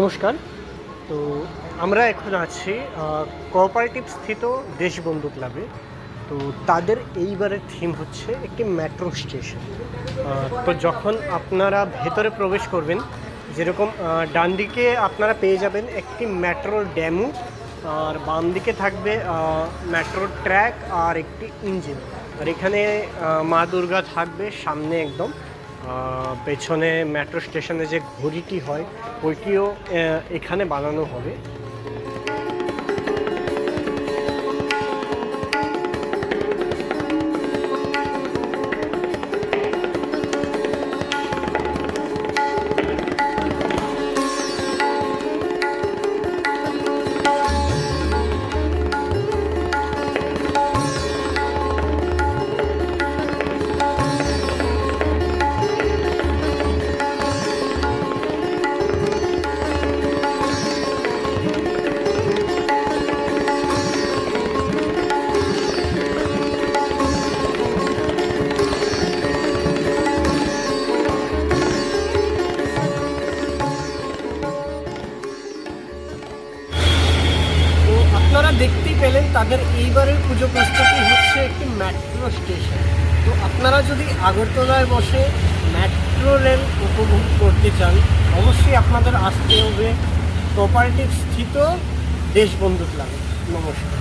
নমস্কার। তো আমরা এখন আছি কোঅপারেটিভ স্থিত দেশবন্ধু ক্লাবে। তো তাদের এইবারের থিম হচ্ছে একটি মেট্রো স্টেশন। তো যখন আপনারা ভেতরে প্রবেশ করবেন, যেরকম ডান দিকে আপনারা পেয়ে যাবেন একটি মেট্রোর ডেমো, আর বাম দিকে থাকবে মেট্রোর ট্র্যাক আর একটি ইঞ্জিন। আর এখানে মা দুর্গা থাকবে সামনে একদম। পেছনে মেট্রো স্টেশনে যে ঘড়িটি হয় ওইটিও এখানে বানানো হবে। আপনারা দেখতেই পেলেন তাদের এইবারের পুজো প্রস্তুতি হচ্ছে একটি মেট্রো স্টেশন। তো আপনারা যদি আগরতলায় বসে মেট্রো রেল উপভোগ করতে চান, অবশ্যই আপনাদের আসতে হবে কোঅপারেটিভ স্থিত দেশবন্ধু ক্লাবে। নমস্কার।